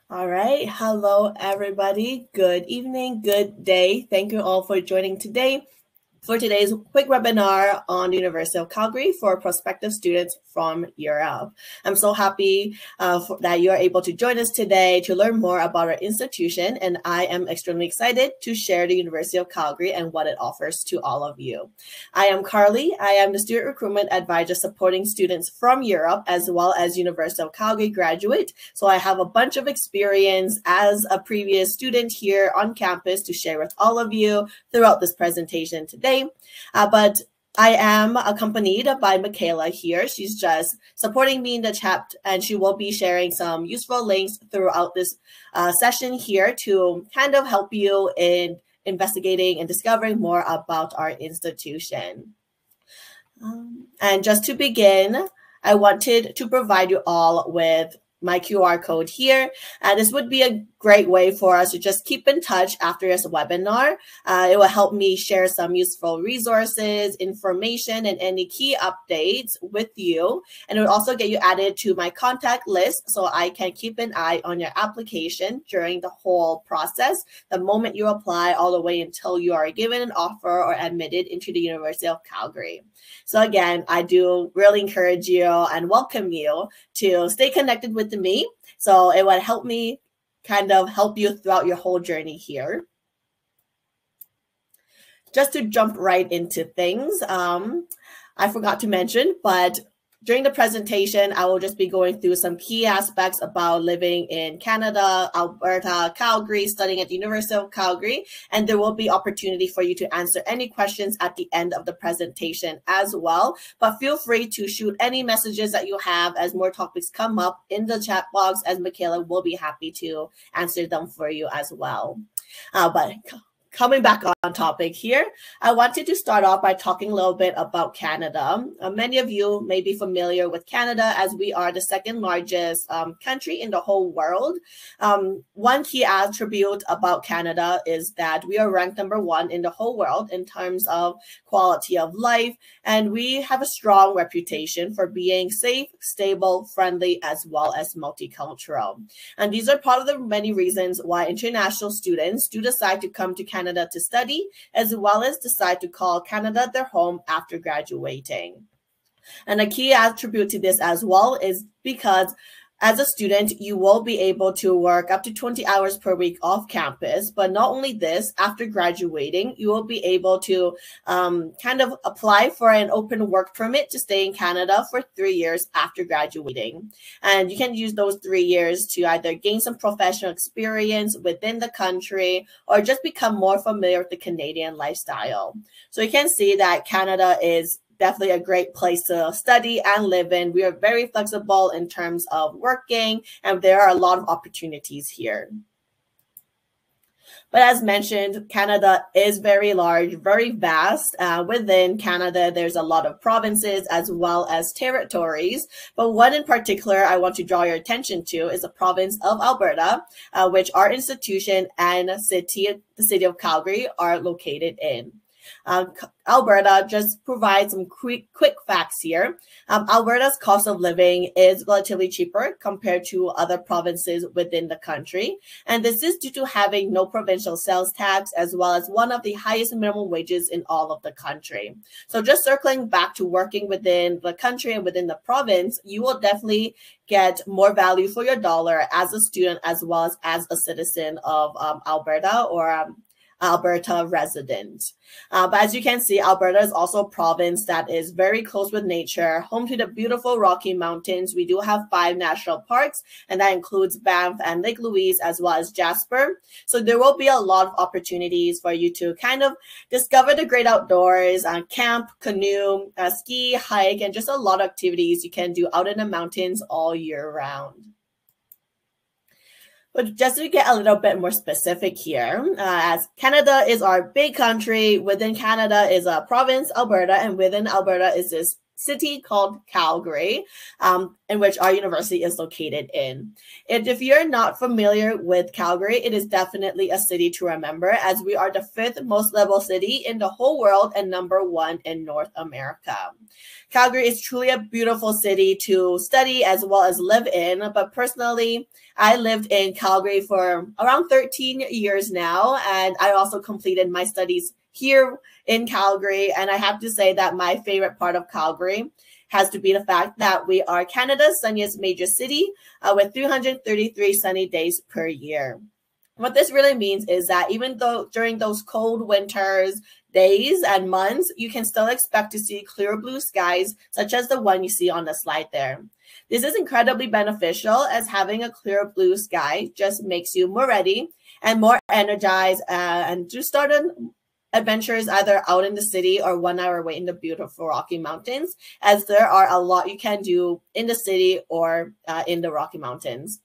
All right. Hello, everybody. Good evening, good day. Thank you all for joining today for today's quick webinar on the University of Calgary for prospective students from Europe. I'm so happy that you are able to join us today to learn more about our institution, and I am extremely excited to share the University of Calgary and what it offers to all of you. I am Carly. I am the Student Recruitment Advisor supporting students from Europe as well as University of Calgary graduate. So I have a bunch of experience as a previous student here on campus to share with all of you throughout this presentation today. But I am accompanied by Michaela here. She's just supporting me in the chat, and she will be sharing some useful links throughout this session here to kind of help you in investigating and discovering more about our institution. And just to begin, I wanted to provide you all with my QR code here. This would be a great way for us to just keep in touch after this webinar. It will help me share some useful resources, information, and any key updates with you. And it will also get you added to my contact list so I can keep an eye on your application during the whole process, the moment you apply all the way until you are given an offer or admitted into the University of Calgary. So again, I do really encourage you and welcome you to stay connected with me. So it would help me kind of help you throughout your whole journey here. Just to jump right into things, I forgot to mention, but during the presentation, I will just be going through some key aspects about living in Canada, Alberta, Calgary, studying at the University of Calgary, and there will be opportunity for you to answer any questions at the end of the presentation as well. But feel free to shoot any messages that you have as more topics come up in the chat box, as Michaela will be happy to answer them for you as well. But coming back on topic here, I wanted to start off by talking a little bit about Canada. Many of you may be familiar with Canada as we are the second largest country in the whole world. One key attribute about Canada is that we are ranked #1 in the whole world in terms of quality of life, and we have a strong reputation for being safe, stable, friendly, as well as multicultural. And these are part of the many reasons why international students do decide to come to Canada to study, as well as decide to call Canada their home after graduating. And a key attribute to this as well is because as a student, you will be able to work up to 20 hours per week off campus. But not only this, after graduating, you will be able to kind of apply for an open work permit to stay in Canada for 3 years after graduating. And you can use those 3 years to either gain some professional experience within the country or just become more familiar with the Canadian lifestyle. So you can see that Canada is definitely a great place to study and live in. We are very flexible in terms of working, and there are a lot of opportunities here. But as mentioned, Canada is very large, very vast. Within Canada, there's a lot of provinces as well as territories. But one in particular I want to draw your attention to is the province of Alberta, which our institution and the city of Calgary are located in. Alberta, just provide some quick facts here. Alberta's cost of living is relatively cheaper compared to other provinces within the country. And this is due to having no provincial sales tax, as well as one of the highest minimum wages in all of the country. So just circling back to working within the country and within the province, you will definitely get more value for your dollar as a student, as well as a citizen of Alberta or Alberta resident. But as you can see, Alberta is also a province that is very close with nature, home to the beautiful Rocky Mountains. We do have 5 national parks, and that includes Banff and Lake Louise, as well as Jasper. So there will be a lot of opportunities for you to kind of discover the great outdoors, camp, canoe, ski, hike, and just a lot of activities you can do out in the mountains all year round. But just to get a little bit more specific here, as Canada is our big country, within Canada is a province, Alberta, and within Alberta is this city called Calgary, in which our university is located in. And if you're not familiar with Calgary, it is definitely a city to remember, as we are the 5th most livable city in the whole world and #1 in North America. Calgary is truly a beautiful city to study as well as live in, but personally, I lived in Calgary for around 13 years now, and I also completed my studies here in Calgary. And I have to say that my favorite part of Calgary has to be the fact that we are Canada's sunniest major city with 333 sunny days per year. What this really means is that even though during those cold winters, days and months, you can still expect to see clear blue skies, such as the one you see on the slide there. This is incredibly beneficial, as having a clear blue sky just makes you more ready and more energized and to start on adventures either out in the city or 1 hour away in the beautiful Rocky Mountains, as there are a lot you can do in the city or in the Rocky Mountains.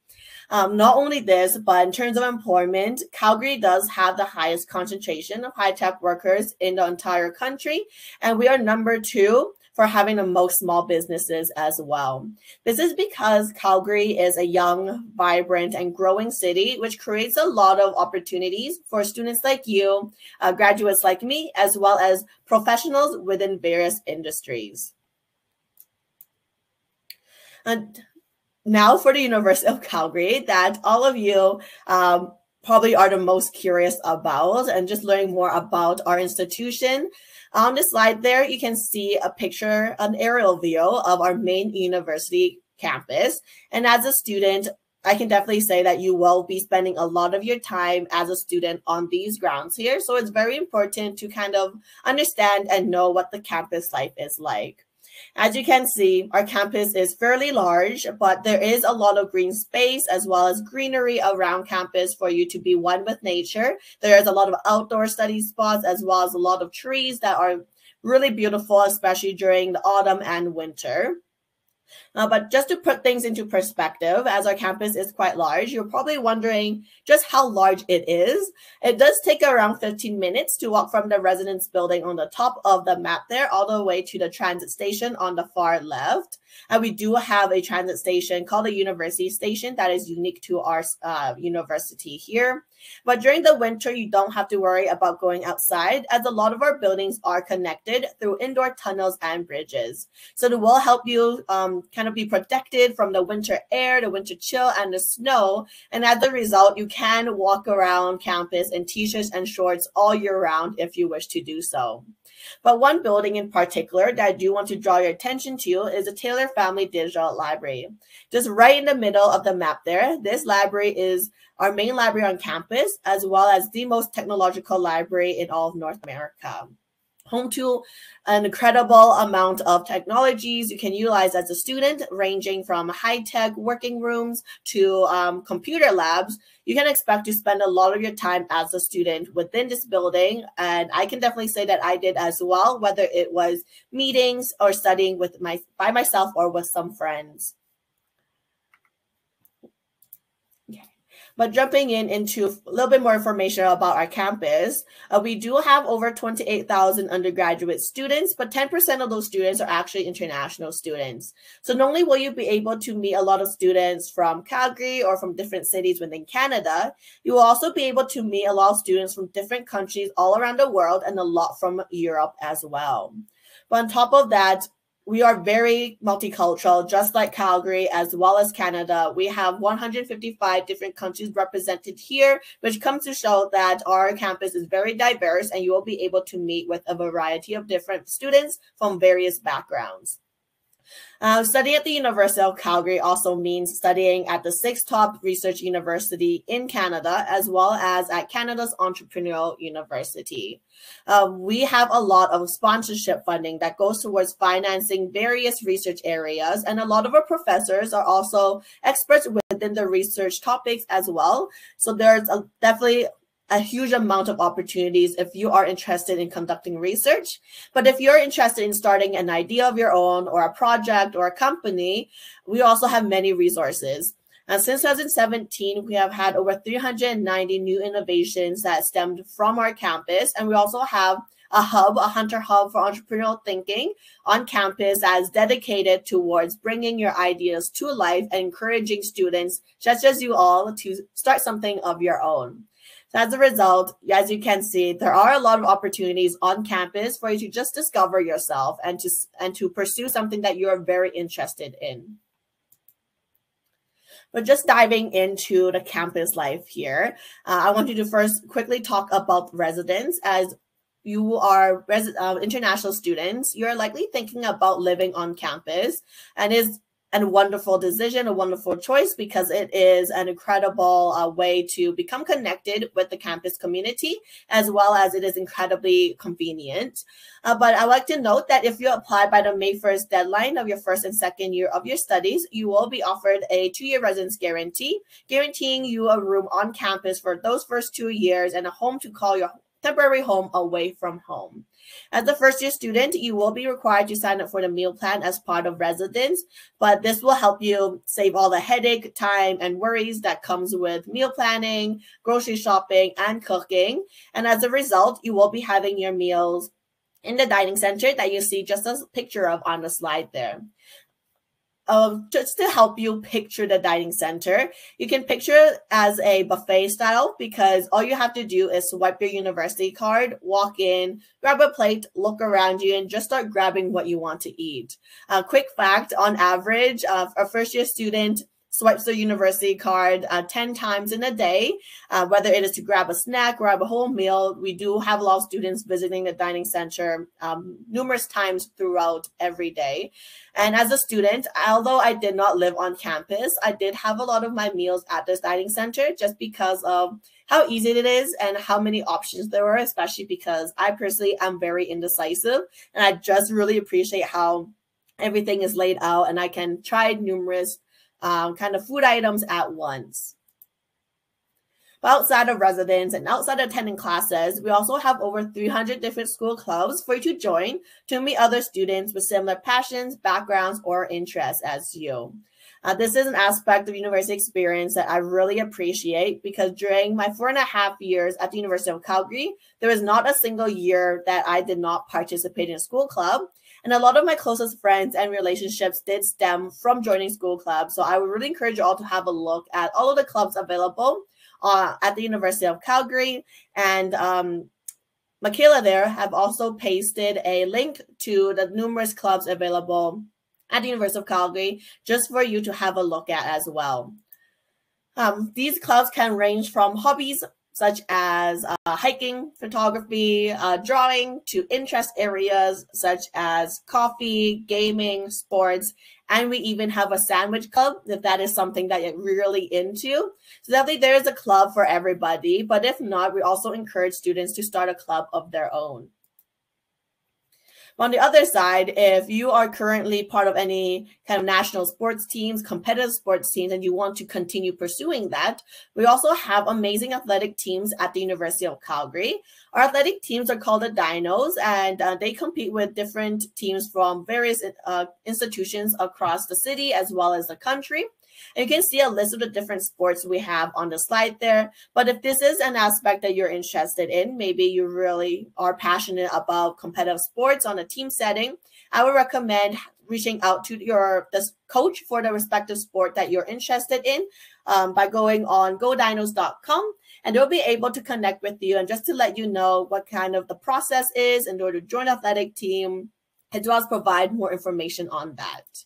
Not only this, but in terms of employment, Calgary does have the highest concentration of high-tech workers in the entire country, and we are #2 for having the most small businesses as well. This is because Calgary is a young, vibrant, and growing city, which creates a lot of opportunities for students like you, graduates like me, as well as professionals within various industries. And now for the University of Calgary, that all of you probably are the most curious about, and just learning more about our institution. On the slide there, you can see a picture, an aerial view of our main university campus. And as a student, I can definitely say that you will be spending a lot of your time as a student on these grounds here. So it's very important to kind of understand and know what the campus life is like. As you can see, our campus is fairly large, but there is a lot of green space as well as greenery around campus for you to be one with nature. There is a lot of outdoor study spots as well as a lot of trees that are really beautiful, especially during the autumn and winter. But just to put things into perspective, as our campus is quite large, you're probably wondering just how large it is. It does take around 15 minutes to walk from the residence building on the top of the map there all the way to the transit station on the far left. And we do have a transit station called the University Station that is unique to our university here. But during the winter, you don't have to worry about going outside, as a lot of our buildings are connected through indoor tunnels and bridges. So it will help you kind of be protected from the winter air, the winter chill, and the snow. And as a result, you can walk around campus in t-shirts and shorts all year round if you wish to do so. But one building in particular that I do want to draw your attention to is the Taylor Family Digital Library. Just right in the middle of the map there, this library is our main library on campus, as well as the most technological library in all of North America. Home to an incredible amount of technologies you can utilize as a student, ranging from high-tech working rooms to computer labs. You can expect to spend a lot of your time as a student within this building, and I can definitely say that I did as well, whether it was meetings or studying by myself or with some friends. But jumping into a little bit more information about our campus, we do have over 28,000 undergraduate students, but 10% of those students are actually international students. So not only will you be able to meet a lot of students from Calgary or from different cities within Canada, you will also be able to meet a lot of students from different countries all around the world and a lot from Europe as well. But on top of that, we are very multicultural, just like Calgary as well as Canada. We have 155 different countries represented here, which comes to show that our campus is very diverse and you will be able to meet with a variety of different students from various backgrounds. Studying at the University of Calgary also means studying at the 6th top research university in Canada, as well as at Canada's Entrepreneurial University. We have a lot of sponsorship funding that goes towards financing various research areas, and a lot of our professors are also experts within the research topics as well. So there's definitely a huge amount of opportunities if you are interested in conducting research. But if you're interested in starting an idea of your own or a project or a company, we also have many resources. And since 2017, we have had over 390 new innovations that stemmed from our campus. And we also have a Hunter Hub for entrepreneurial thinking on campus that is dedicated towards bringing your ideas to life and encouraging students, such as you all, to start something of your own. So as a result, as you can see, there are a lot of opportunities on campus for you to just discover yourself and to pursue something that you're very interested in. But just diving into the campus life here, I want you to first quickly talk about residence. As you are international students, you're likely thinking about living on campus, and is a wonderful decision, a wonderful choice, because it is an incredible way to become connected with the campus community, as well as it is incredibly convenient. But I like to note that if you apply by the May 1st deadline of your first and second year of your studies, you will be offered a 2-year residence guarantee, guaranteeing you a room on campus for those first 2 years and a home to call your temporary home away from home. As a first-year student, you will be required to sign up for the meal plan as part of residence, but this will help you save all the headache, time, and worries that comes with meal planning, grocery shopping, and cooking. And as a result, you will be having your meals in the dining center that you see just a picture of on the slide there. Just to help you picture the dining center, you can picture it as a buffet style, because all you have to do is swipe your university card, walk in, grab a plate, look around you, and just start grabbing what you want to eat. Quick fact, on average, a first-year student swipes their university card 10 times in a day, whether it is to grab a snack, grab a whole meal. We do have a lot of students visiting the dining center numerous times throughout every day. And as a student, although I did not live on campus, I did have a lot of my meals at this dining center just because of how easy it is and how many options there were, especially because I personally am very indecisive. And I just really appreciate how everything is laid out and I can try numerous kind of food items at once. But outside of residence and outside of attending classes, we also have over 300 different school clubs for you to join to meet other students with similar passions, backgrounds, or interests as you. This is an aspect of university experience that I really appreciate, because during my 4.5 years at the University of Calgary, there was not a single year that I did not participate in a school club. And a lot of my closest friends and relationships did stem from joining school clubs. So I would really encourage you all to have a look at all of the clubs available at the University of Calgary. And Michaela there have also pasted a link to the numerous clubs available at the University of Calgary just for you to have a look at as well. These clubs can range from hobbies such as hiking, photography, drawing, to interest areas such as coffee, gaming, sports, and we even have a sandwich club if that is something that you're really into. So definitely there is a club for everybody, but if not, we also encourage students to start a club of their own. On the other side, if you are currently part of any kind of national sports teams, competitive sports teams, and you want to continue pursuing that, we also have amazing athletic teams at the University of Calgary. Our athletic teams are called the DINOS, and they compete with different teams from various institutions across the city as well as the country. And you can see a list of the different sports we have on the slide there. But if this is an aspect that you're interested in, maybe you really are passionate about competitive sports on a team setting, I would recommend reaching out to the coach for the respective sport that you're interested in by going on godinos.com, and they'll be able to connect with you and just to let you know what kind of the process is in order to join the athletic team, as well as provide more information on that.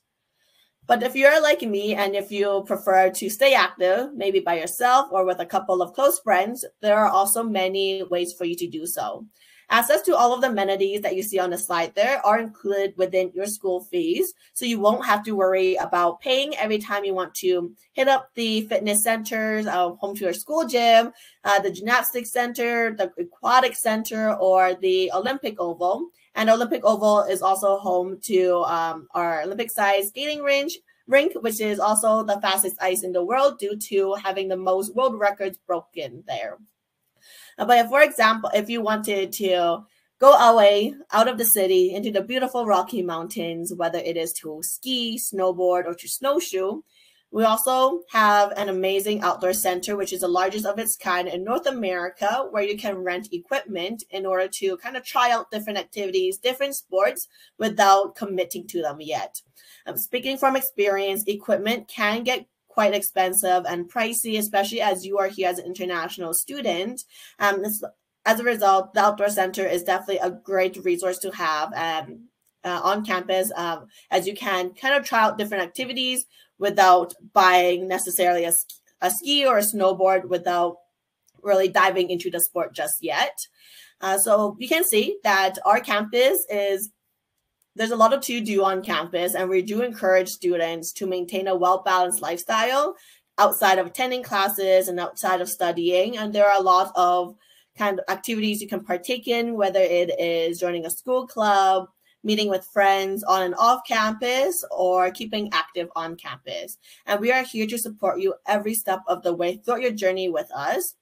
But if you're like me and if you prefer to stay active, maybe by yourself or with a couple of close friends, there are also many ways for you to do so. Access to all of the amenities that you see on the slide there are included within your school fees, so you won't have to worry about paying every time you want to hit up the fitness centers, home to your school gym, the gymnastics center, the aquatic center, or the Olympic Oval. And Olympic Oval is also home to our Olympic-sized skating rink, which is also the fastest ice in the world due to having the most world records broken there. But for example, if you wanted to go away out of the city into the beautiful Rocky Mountains, whether it is to ski, snowboard, or to snowshoe, we also have an amazing outdoor center, which is the largest of its kind in North America, where you can rent equipment in order to kind of try out different activities, different sports, without committing to them yet. Speaking from experience, equipment can get quite expensive and pricey, especially as you are here as an international student. As a result, the Outdoor Center is definitely a great resource to have on campus, as you can kind of try out different activities without buying necessarily a ski or a snowboard without really diving into the sport just yet. So you can see that our campus there's a lot of to do on campus, and we do encourage students to maintain a well-balanced lifestyle outside of attending classes and outside of studying. And there are a lot of kind of activities you can partake in, whether it is joining a school club, meeting with friends on and off campus, or keeping active on campus. And we are here to support you every step of the way throughout your journey with us.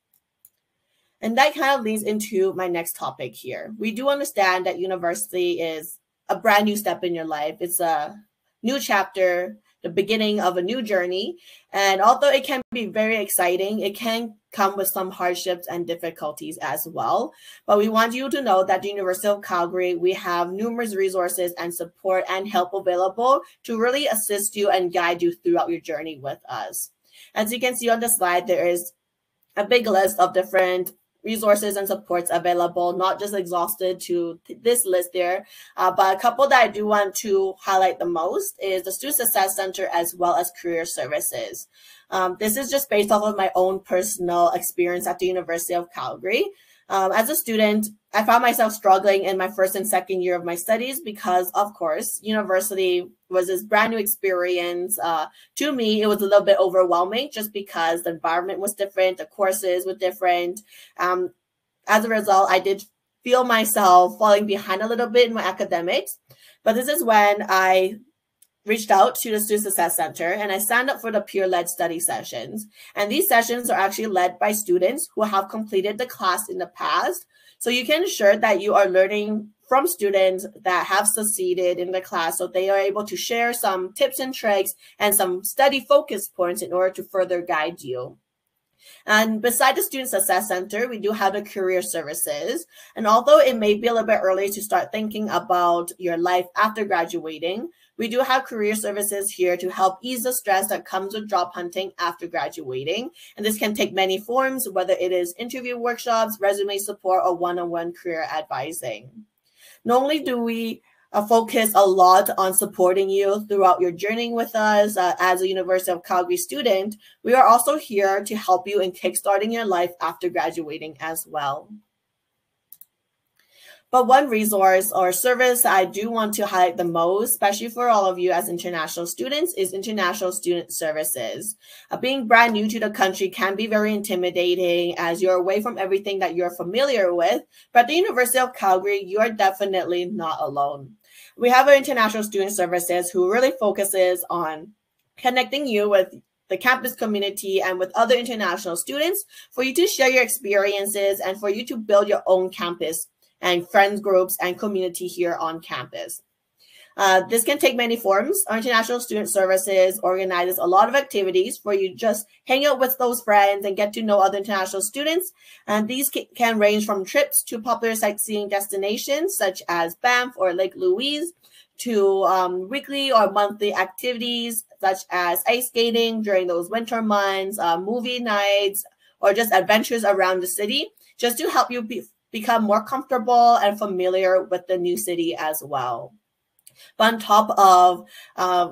And that kind of leads into my next topic here. We do understand that university is a brand new step in your life. It's a new chapter, the beginning of a new journey. And although it can be very exciting, it can come with some hardships and difficulties as well. But we want you to know that the University of Calgary, we have numerous resources and support and help available to really assist you and guide you throughout your journey with us. As you can see on the slide, there is a big list of different resources and supports available, not just exhausted to this list there, but a couple that I do want to highlight the most is the Student Success Center as well as Career Services. This is just based off of my own personal experience at the University of Calgary. As a student, I found myself struggling in my first and second year of my studies because, of course, university was this brand new experience. To me, it was a little bit overwhelming just because the environment was different, the courses were different. As a result, I did feel myself falling behind a little bit in my academics. But this is when I reached out to the Student Success Center and I signed up for the peer-led study sessions. And these sessions are actually led by students who have completed the class in the past. So you can ensure that you are learning from students that have succeeded in the class, so they are able to share some tips and tricks and some study focus points in order to further guide you. And beside the Student Success Center, we do have the Career Services. And although it may be a little bit early to start thinking about your life after graduating, we do have Career Services here to help ease the stress that comes with job hunting after graduating. And this can take many forms, whether it is interview workshops, resume support, or one-on-one career advising. Not only do we focus a lot on supporting you throughout your journey with us as a University of Calgary student, we are also here to help you in kickstarting your life after graduating as well. But one resource or service I do want to highlight the most, especially for all of you as international students, is International Student Services. Being brand new to the country can be very intimidating as you're away from everything that you're familiar with. But at the University of Calgary, you are definitely not alone. We have our International Student Services who really focuses on connecting you with the campus community and with other international students for you to share your experiences and for you to build your own campus and friends groups and community here on campus. This can take many forms. Our International Student Services organizes a lot of activities where you just hang out with those friends and get to know other international students. And these can range from trips to popular sightseeing destinations such as Banff or Lake Louise, to weekly or monthly activities such as ice skating during those winter months, movie nights, or just adventures around the city, just to help you become more comfortable and familiar with the new city as well. But on top of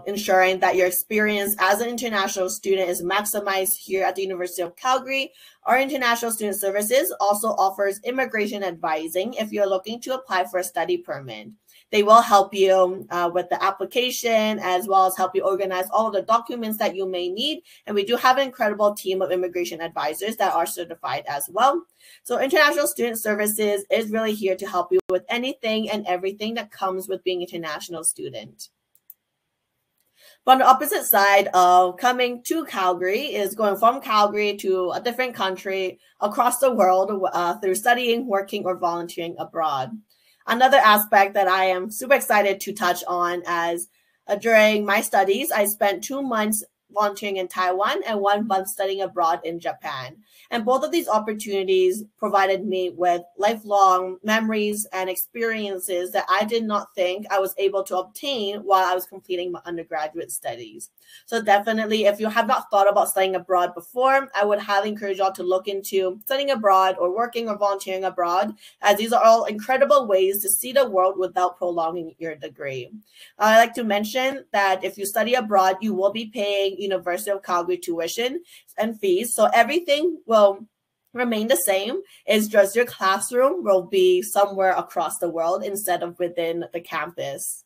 ensuring that your experience as an international student is maximized here at the University of Calgary, our International Student Services also offers immigration advising if you're looking to apply for a study permit. They will help you with the application, as well as help you organize all of the documents that you may need. And we do have an incredible team of immigration advisors that are certified as well. So International Student Services is really here to help you with anything and everything that comes with being an international student. But on the opposite side of coming to Calgary is going from Calgary to a different country across the world through studying, working, or volunteering abroad. Another aspect that I am super excited to touch on, as during my studies, I spent 2 months volunteering in Taiwan and 1 month studying abroad in Japan. And both of these opportunities provided me with lifelong memories and experiences that I did not think I was able to obtain while I was completing my undergraduate studies. So definitely, if you have not thought about studying abroad before, I would highly encourage y'all to look into studying abroad or working or volunteering abroad, as these are all incredible ways to see the world without prolonging your degree. I like to mention that if you study abroad, you will be paying University of Calgary tuition and fees. So everything will remain the same. It's just your classroom will be somewhere across the world instead of within the campus.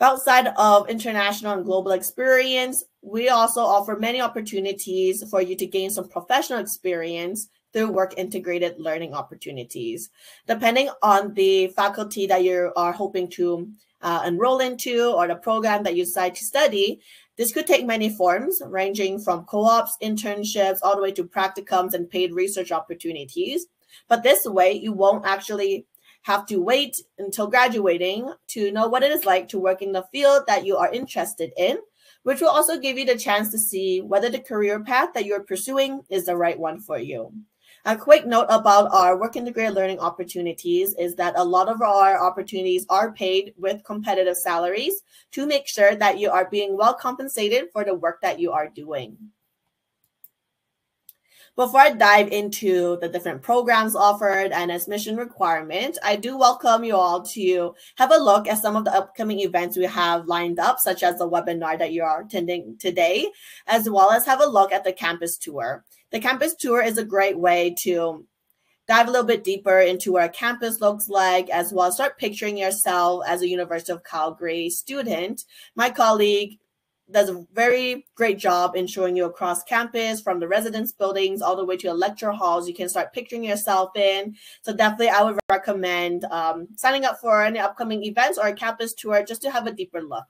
Outside of international and global experience, we also offer many opportunities for you to gain some professional experience through work-integrated learning opportunities. Depending on the faculty that you are hoping to enroll into or the program that you decide to study, this could take many forms, ranging from co-ops, internships, all the way to practicums and paid research opportunities. But this way, you won't actually have to wait until graduating to know what it is like to work in the field that you are interested in, which will also give you the chance to see whether the career path that you're pursuing is the right one for you. A quick note about our work-integrated learning opportunities is that a lot of our opportunities are paid with competitive salaries to make sure that you are being well compensated for the work that you are doing. Before I dive into the different programs offered and admission requirement, I do welcome you all to have a look at some of the upcoming events we have lined up, such as the webinar that you are attending today, as well as have a look at the campus tour. The campus tour is a great way to dive a little bit deeper into what a campus looks like, as well as start picturing yourself as a University of Calgary student. My colleague does a very great job in showing you across campus, from the residence buildings all the way to the lecture halls. You can start picturing yourself in. So definitely I would recommend signing up for any upcoming events or a campus tour just to have a deeper look.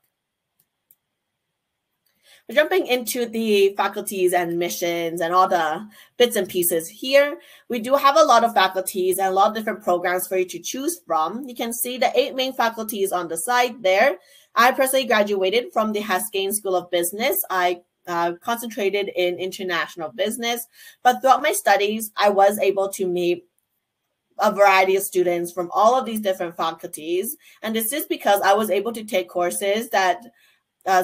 We're jumping into the faculties and missions and all the bits and pieces here. We do have a lot of faculties and a lot of different programs for you to choose from. You can see the 8 main faculties on the side there. I personally graduated from the Haskayne School of Business. I concentrated in international business, but throughout my studies, I was able to meet a variety of students from all of these different faculties. And this is because I was able to take courses that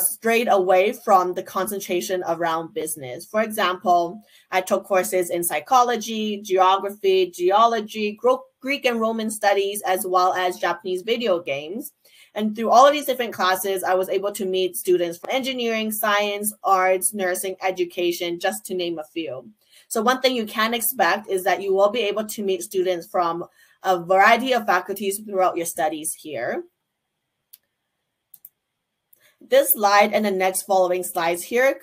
strayed away from the concentration around business. For example, I took courses in psychology, geography, geology, Greek and Roman studies, as well as Japanese video games. And through all of these different classes, I was able to meet students from engineering, science, arts, nursing, education, just to name a few. So one thing you can expect is that you will be able to meet students from a variety of faculties throughout your studies here. This slide and the next following slides here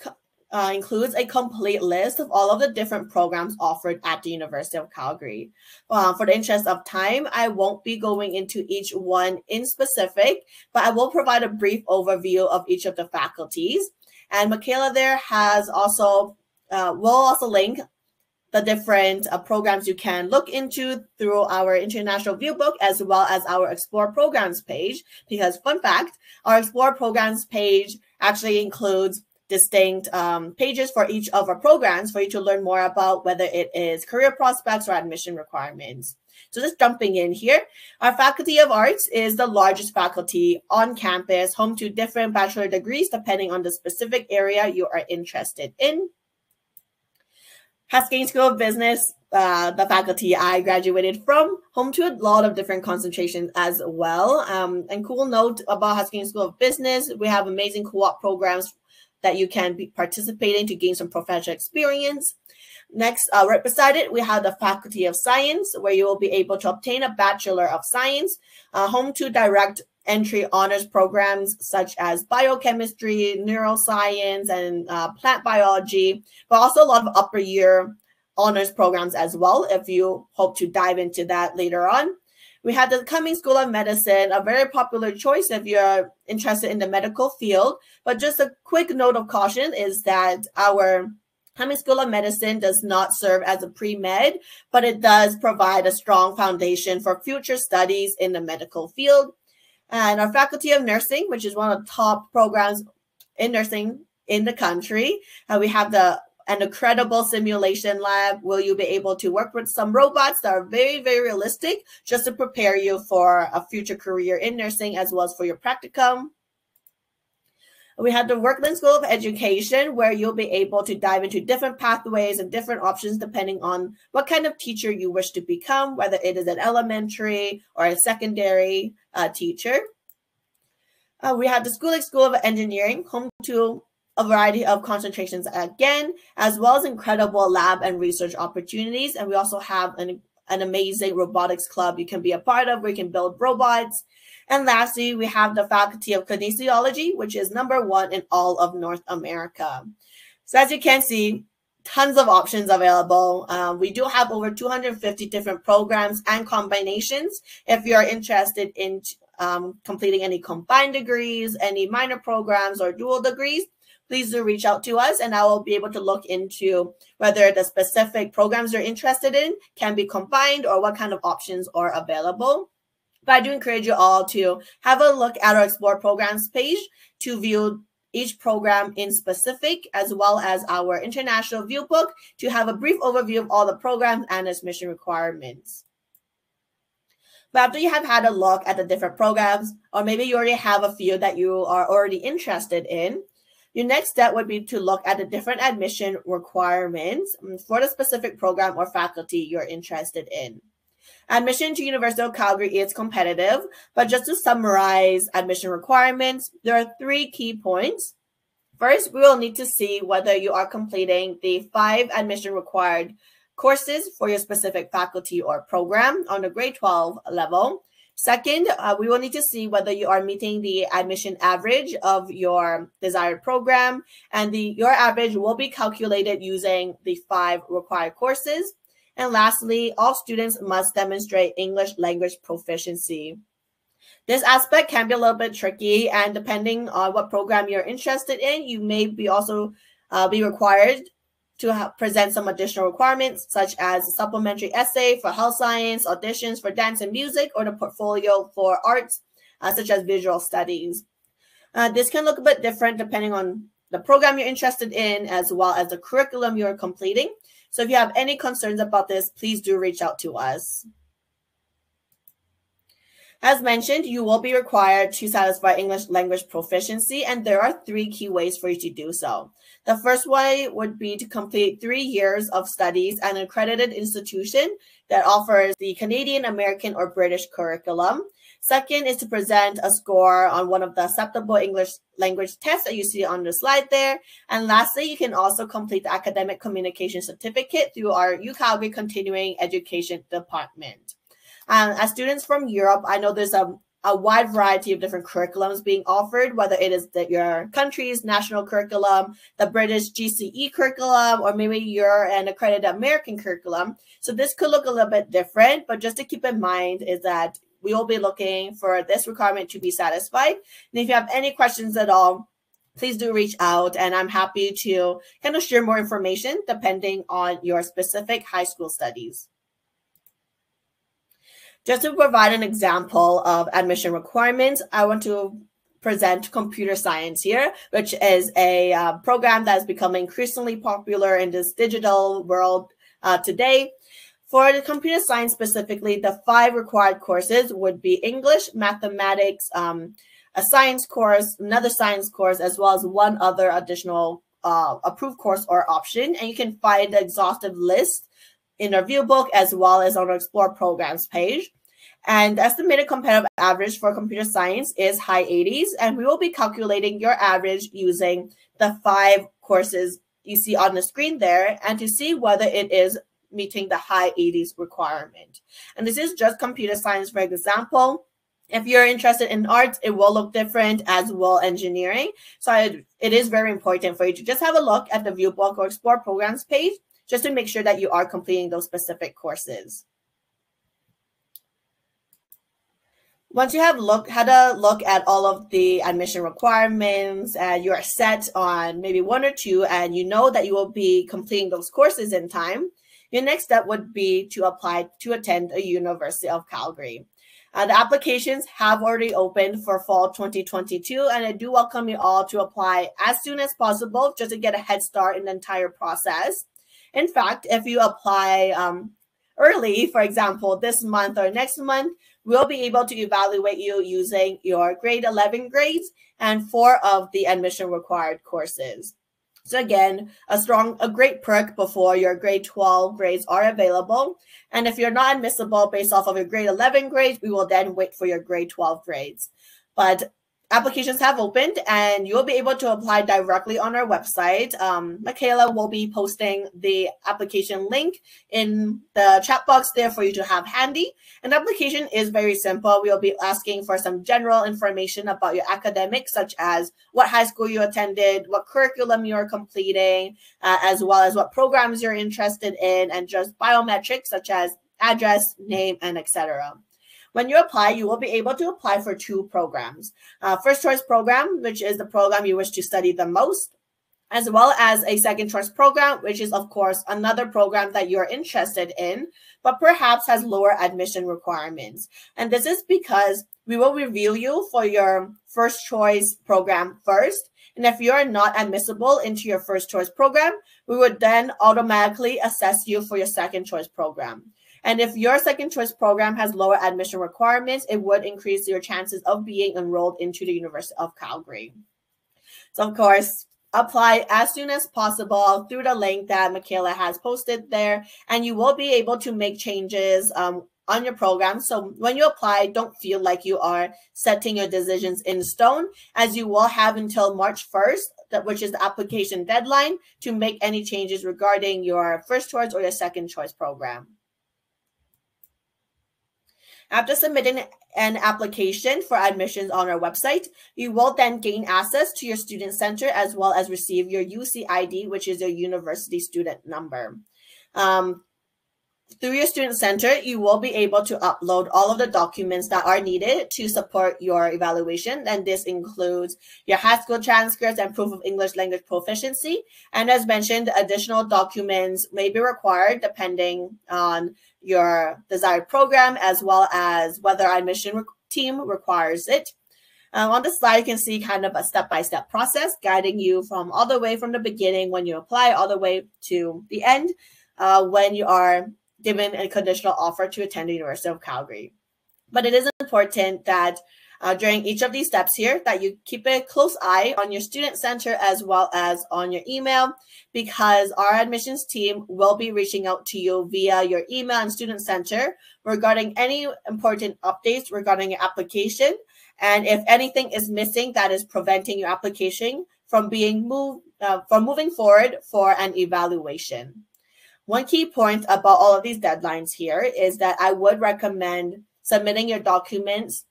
includes a complete list of all of the different programs offered at the University of Calgary. For the interest of time, I won't be going into each one in specific, but I will provide a brief overview of each of the faculties. And Michaela there has also, will also link the different programs you can look into through our International View book, as well as our Explore Programs page. Because fun fact, our Explore Programs page actually includes distinct pages for each of our programs for you to learn more about whether it is career prospects or admission requirements. So just jumping in here, our Faculty of Arts is the largest faculty on campus, home to different bachelor degrees depending on the specific area you are interested in. Haskayne School of Business, the faculty I graduated from, home to a lot of different concentrations as well. And cool note about Haskayne School of Business, we have amazing co-op programs that you can be participating to gain some professional experience. Next, right beside it, we have the Faculty of Science, where you will be able to obtain a Bachelor of Science, home to direct entry honors programs such as biochemistry, neuroscience, and plant biology, but also a lot of upper year honors programs as well, if you hope to dive into that later on. We have the Cummings School of Medicine, a very popular choice if you're interested in the medical field. But just a quick note of caution is that our Cummings School of Medicine does not serve as a pre-med, but it does provide a strong foundation for future studies in the medical field. And our Faculty of Nursing, which is one of the top programs in nursing in the country, we have an incredible simulation lab where you'll be able to work with some robots that are very, very realistic just to prepare you for a future career in nursing as well as for your practicum. We have the Workland School of Education, where you'll be able to dive into different pathways and different options depending on what kind of teacher you wish to become, whether it is an elementary or a secondary teacher. We have the School of Engineering, home to a variety of concentrations again, as well as incredible lab and research opportunities. And we also have an amazing robotics club you can be a part of where you can build robots. And lastly, we have the Faculty of Kinesiology, which is #1 in all of North America. So as you can see, tons of options available. We do have over 250 different programs and combinations. If you're interested in completing any combined degrees, any minor programs, or dual degrees, please do reach out to us and I will be able to look into whether the specific programs you're interested in can be combined or what kind of options are available. But I do encourage you all to have a look at our Explore Programs page to view each program in specific, as well as our International View book to have a brief overview of all the programs and its mission requirements. But after you have had a look at the different programs, or maybe you already have a few that you are already interested in, your next step would be to look at the different admission requirements for the specific program or faculty you're interested in. Admission to University of Calgary is competitive, but just to summarize admission requirements, there are 3 key points. First, we will need to see whether you are completing the 5 admission required courses for your specific faculty or program on the grade 12 level. Second, we will need to see whether you are meeting the admission average of your desired program, and your average will be calculated using the 5 required courses. And lastly, all students must demonstrate English language proficiency. This aspect can be a little bit tricky, and depending on what program you're interested in, you may be also be required to present some additional requirements, such as a supplementary essay for health science, auditions for dance and music, or the portfolio for arts, such as visual studies. This can look a bit different depending on the program you're interested in, as well as the curriculum you're completing. So if you have any concerns about this, please do reach out to us. As mentioned, you will be required to satisfy English language proficiency, and there are 3 key ways for you to do so. The first way would be to complete 3 years of studies at an accredited institution that offers the Canadian, American, or British curriculum. Second is to present a score on one of the acceptable English language tests that you see on the slide there. And lastly, you can also complete the academic communication certificate through our UCalgary Continuing Education Department. As students from Europe, I know there's a wide variety of different curriculums being offered, whether it is your country's national curriculum, the British GCE curriculum, or maybe you're an accredited American curriculum. So this could look a little bit different, but just to keep in mind is that we will be looking for this requirement to be satisfied. And if you have any questions at all, please do reach out, and I'm happy to kind of share more information depending on your specific high school studies. Just to provide an example of admission requirements, I want to present computer science here, which is a program that is becoming increasingly popular in this digital world today. For the computer science specifically, the 5 required courses would be English, mathematics, a science course, another science course, as well as one other additional approved course or option. And you can find the exhaustive list in our view book as well as on our Explore Programs page. And the estimated competitive average for computer science is high 80s, and we will be calculating your average using the 5 courses you see on the screen there, and to see whether it is meeting the high 80s requirement. And this is just computer science, for example. If you're interested in arts, it will look different, as will engineering. So it is very important for you to just have a look at the Viewbook or Explore Programs page, just to make sure that you are completing those specific courses. Once you have had a look at all of the admission requirements, and you're set on maybe 1 or 2, and you know that you will be completing those courses in time, your next step would be to apply to attend a University of Calgary. The applications have already opened for fall 2022, and I do welcome you all to apply as soon as possible just to get a head start in the entire process. In fact, if you apply early, for example, this month or next month, we'll be able to evaluate you using your grade 11 grades and 4 of the admission required courses. So again, a great perk before your grade 12 grades are available. And if you're not admissible based off of your grade 11 grades, we will then wait for your grade 12 grades. But applications have opened, and you'll be able to apply directly on our website. Michaela will be posting the application link in the chat box there for you to have handy. And the application is very simple. We'll be asking for some general information about your academics, such as what high school you attended, what curriculum you're completing, as well as what programs you're interested in, and just biometrics such as address, name, and etc. When you apply, you will be able to apply for 2 programs. First choice program, which is the program you wish to study the most, as well as a second choice program, which is, of course, another program that you're interested in, but perhaps has lower admission requirements. And this is because we will review you for your first choice program first. And if you're not admissible into your first choice program, we would then automatically assess you for your second choice program. And if your second choice program has lower admission requirements, it would increase your chances of being enrolled into the University of Calgary. So of course, apply as soon as possible through the link that Michaela has posted there, and you will be able to make changes on your program. So when you apply, don't feel like you are setting your decisions in stone, as you will have until March 1st, which is the application deadline, to make any changes regarding your first choice or your second choice program. After submitting an application for admissions on our website, you will then gain access to your student center as well as receive your UCID, which is your university student number. Through your student center, you will be able to upload all of the documents that are needed to support your evaluation. And this includes your high school transcripts and proof of English language proficiency. And as mentioned, additional documents may be required depending on your desired program, as well as whether our admission team requires it. On the slide, you can see kind of a step-by-step process guiding you from all the way from the beginning when you apply all the way to the end when you are given a conditional offer to attend the University of Calgary. But it is important that during each of these steps here that you keep a close eye on your student center as well as on your email, because our admissions team will be reaching out to you via your email and student center regarding any important updates regarding your application. And if anything is missing that is preventing your application from being moving forward for an evaluation. One key point about all of these deadlines here is that I would recommend submitting your documents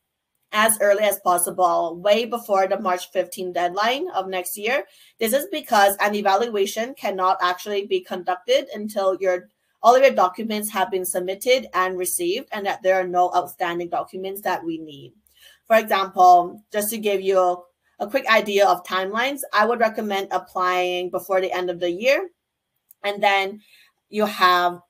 as early as possible, way before the March 15 deadline of next year. This is because an evaluation cannot actually be conducted until all of your documents have been submitted and received, and that there are no outstanding documents that we need. For example, just to give you a quick idea of timelines, I would recommend applying before the end of the year. And then you have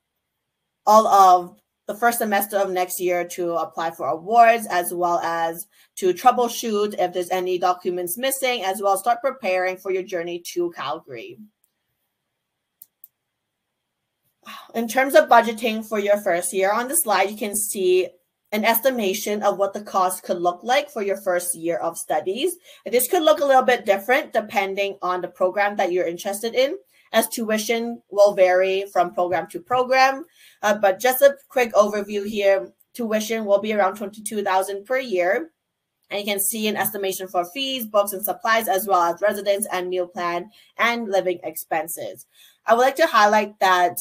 all of the first semester of next year to apply for awards, as well as to troubleshoot if there's any documents missing, as well as start preparing for your journey to Calgary. In terms of budgeting for your first year, on the slide, you can see an estimation of what the cost could look like for your first year of studies. This could look a little bit different depending on the program that you're interested in, as tuition will vary from program to program. But just a quick overview here, tuition will be around $22,000 per year. And you can see an estimation for fees, books, and supplies, as well as residence and meal plan and living expenses. I would like to highlight that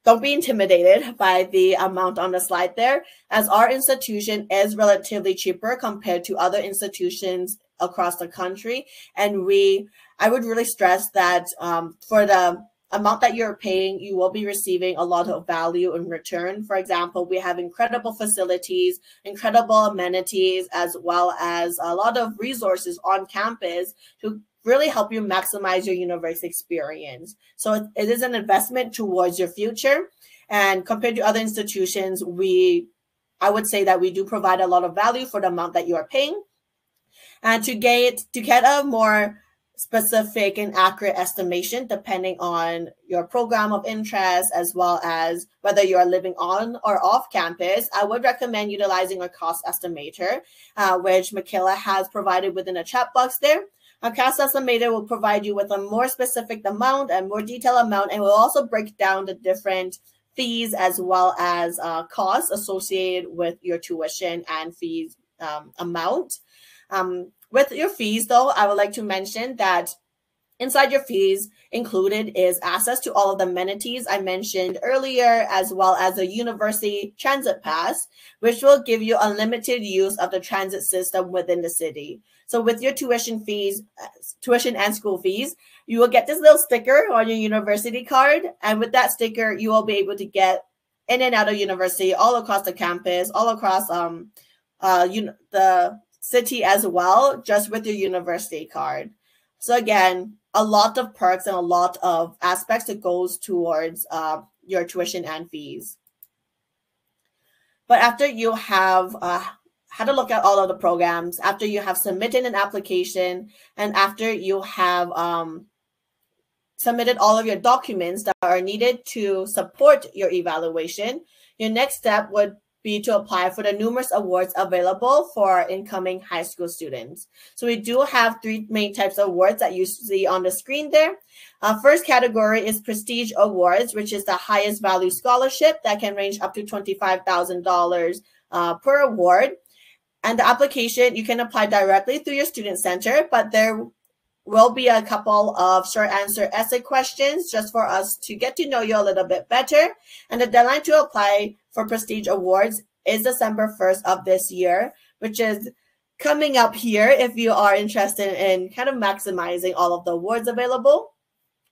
don't be intimidated by the amount on the slide there, as our institution is relatively cheaper compared to other institutions across the country. And I would really stress that for the amount that you're paying, you will be receiving a lot of value in return. For example, we have incredible facilities, incredible amenities, as well as a lot of resources on campus to really help you maximize your university experience. So it is an investment towards your future. And compared to other institutions, I would say that we do provide a lot of value for the amount that you are paying. And to get a more specific and accurate estimation, depending on your program of interest, as well as whether you are living on or off campus, I would recommend utilizing a cost estimator, which Michaela has provided within a chat box there. A cost estimator will provide you with a more specific amount and more detailed amount, and will also break down the different fees as well as costs associated with your tuition and fees amount. With your fees, though, I would like to mention that inside your fees included is access to all of the amenities I mentioned earlier, as well as a university transit pass, which will give you unlimited use of the transit system within the city. So with your tuition and school fees, you will get this little sticker on your university card. And with that sticker, you will be able to get in and out of university all across the campus, all across the city as well, just with your university card. So again, a lot of perks and a lot of aspects that goes towards your tuition and fees. But after you have had a look at all of the programs, after you have submitted an application, and after you have submitted all of your documents that are needed to support your evaluation, your next step would be to apply for the numerous awards available for incoming high school students. So we do have three main types of awards that you see on the screen there. First category is Prestige Awards, which is the highest value scholarship that can range up to $25,000 per award. And the application, you can apply directly through your student center, but there will be a couple of short answer essay questions just for us to get to know you a little bit better. And the deadline to apply for Prestige Awards is December 1st of this year, which is coming up here if you are interested in kind of maximizing all of the awards available.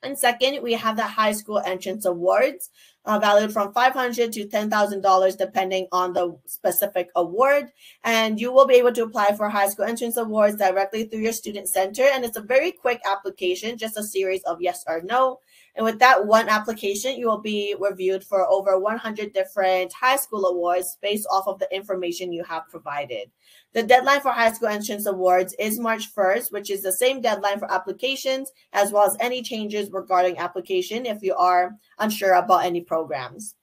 And second, we have the High School Entrance Awards, valued from $500 to $10,000, depending on the specific award. And you will be able to apply for High School Entrance Awards directly through your student center. And it's a very quick application, just a series of yes or no. And with that one application, you will be reviewed for over 100 different high school awards based off of the information you have provided. The deadline for High School Entrance Awards is March 1st, which is the same deadline for applications, as well as any changes regarding application if you are unsure about any programs.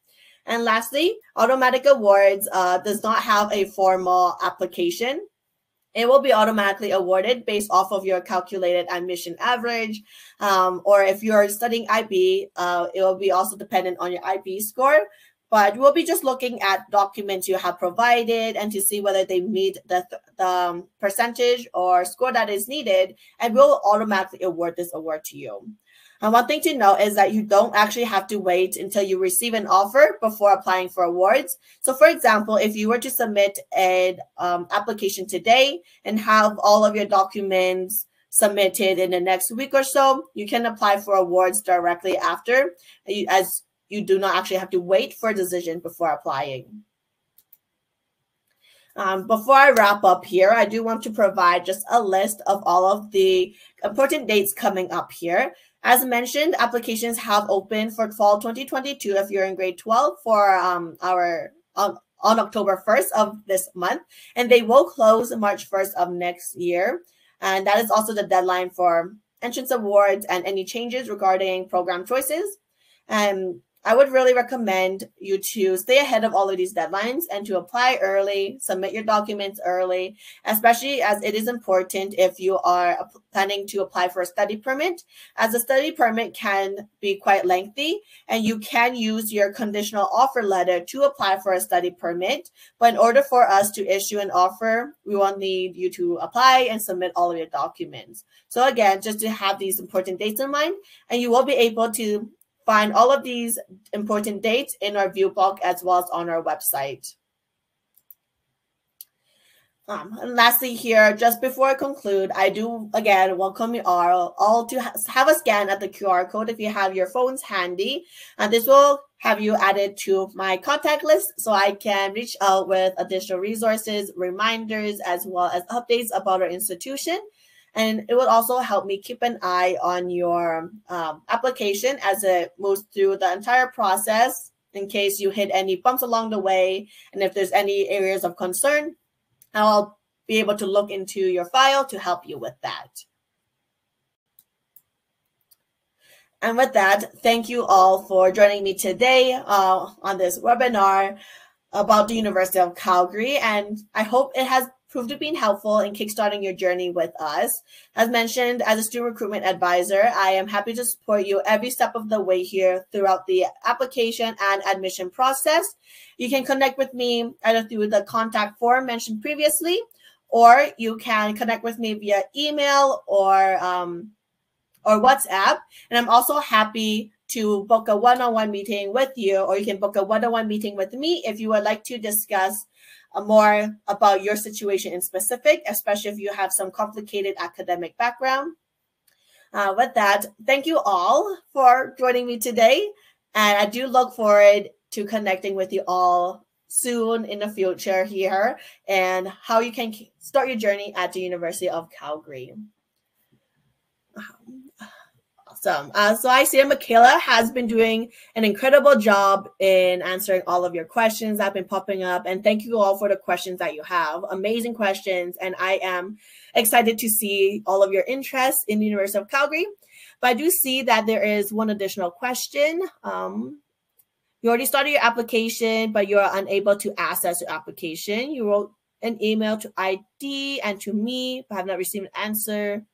And lastly, Automatic Awards does not have a formal application. It will be automatically awarded based off of your calculated admission average. Or if you're studying IB, it will be also dependent on your IB score. But we'll be just looking at documents you have provided and to see whether they meet the percentage or score that is needed, and we'll automatically award this award to you. And one thing to note is that you don't actually have to wait until you receive an offer before applying for awards. So for example, if you were to submit an application today and have all of your documents submitted in the next week or so, you can apply for awards directly after, as you do not actually have to wait for a decision before applying. Before I wrap up here, I do want to provide just a list of all of the important dates coming up here. As mentioned, applications have opened for fall 2022 if you're in grade 12 for on October 1st of this month, and they will close March 1st of next year. And that is also the deadline for entrance awards and any changes regarding program choices. And I would really recommend you to stay ahead of all of these deadlines and to apply early, submit your documents early, especially as it is important if you are planning to apply for a study permit, as a study permit can be quite lengthy and you can use your conditional offer letter to apply for a study permit. But in order for us to issue an offer, we will need you to apply and submit all of your documents. So again, just to have these important dates in mind, and you will be able to find all of these important dates in our view blog as well as on our website. And lastly here, just before I conclude, I do again welcome you all to have a scan at the QR code if you have your phones handy. And this will have you added to my contact list so I can reach out with additional resources, reminders, as well as updates about our institution. And it will also help me keep an eye on your application as it moves through the entire process in case you hit any bumps along the way. And if there's any areas of concern, I'll be able to look into your file to help you with that. And with that, thank you all for joining me today on this webinar about the University of Calgary. And I hope it has proved to be helpful in kickstarting your journey with us. As mentioned, as a student recruitment advisor, I am happy to support you every step of the way here throughout the application and admission process. You can connect with me either through the contact form mentioned previously, or you can connect with me via email or WhatsApp. And I'm also happy to book a one-on-one meeting with you, or you can book a one-on-one meeting with me if you would like to discuss more about your situation in specific, especially if you have some complicated academic background. With that, thank you all for joining me today. And I do look forward to connecting with you all soon in the future here and how you can start your journey at the University of Calgary. Awesome. So I see Michaela has been doing an incredible job in answering all of your questions that have been popping up. And thank you all for the questions that you have. Amazing questions. And I am excited to see all of your interest in the University of Calgary. But I do see that there is one additional question. You already started your application, but you're unable to access your application. You wrote an email to ID and to me, but have not received an answer.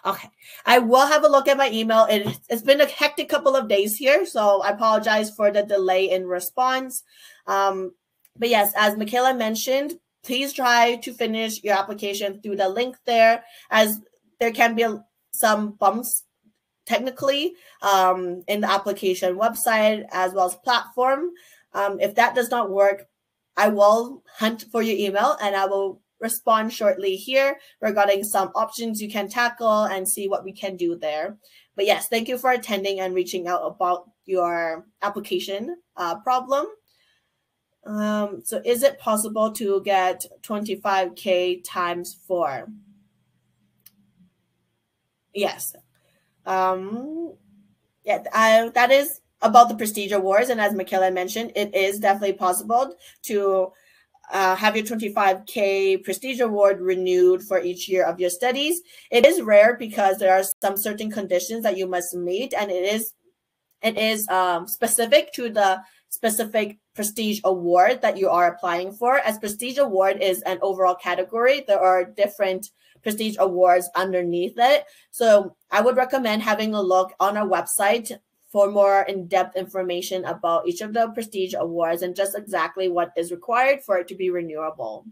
Okay, I will have a look at my email. It's been a hectic couple of days here, so I apologize for the delay in response. But yes, as Michaela mentioned, please try to finish your application through the link there, as there can be some bumps technically in the application website as well as platform. If that does not work, I will hunt for your email and I will respond shortly here regarding some options you can tackle and see what we can do there. But yes, thank you for attending and reaching out about your application problem. So is it possible to get 25K times 4? Yes. Yeah, that is about the Prestige Awards. And as Michaela mentioned, it is definitely possible to have your 25K Prestige Award renewed for each year of your studies. It is rare because there are some certain conditions that you must meet, and it is specific to the specific Prestige Award that you are applying for. As Prestige Award is an overall category, there are different Prestige Awards underneath it. So I would recommend having a look on our website for more in-depth information about each of the Prestige Awards and just exactly what is required for it to be renewable.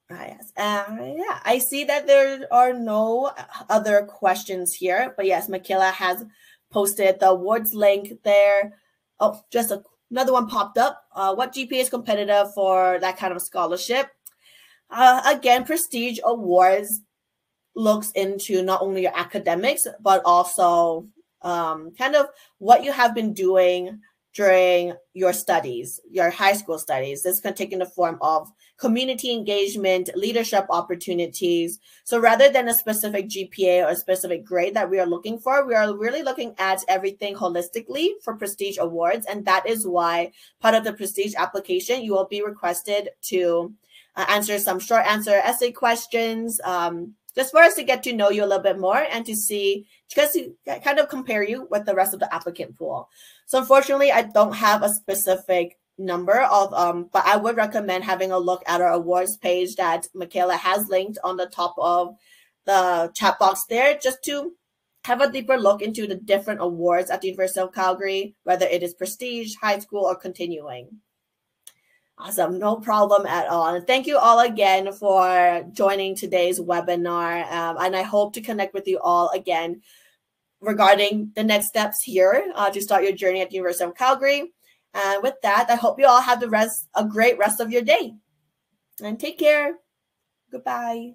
Yes. Yeah, I see that there are no other questions here, but yes, Michaela has posted the awards link there. Oh, just another one popped up. What GPA is competitive for that kind of scholarship? Again, Prestige Awards looks into not only your academics, but also kind of what you have been doing during your studies, your high school studies. This can take in the form of community engagement, leadership opportunities. So rather than a specific GPA or a specific grade that we are looking for, we are really looking at everything holistically for prestige awards. And that is why part of the prestige application, you will be requested to answer some short answer essay questions, just for us to get to know you a little bit more and to see, just to kind of compare you with the rest of the applicant pool. So unfortunately, I don't have a specific number of, but I would recommend having a look at our awards page that Michaela has linked on the top of the chat box there, just to have a deeper look into the different awards at the University of Calgary, whether it is prestige, high school, or continuing. Awesome. No problem at all. And thank you all again for joining today's webinar. And I hope to connect with you all again regarding the next steps here to start your journey at the University of Calgary. And with that, I hope you all have a great rest of your day. And take care. Goodbye.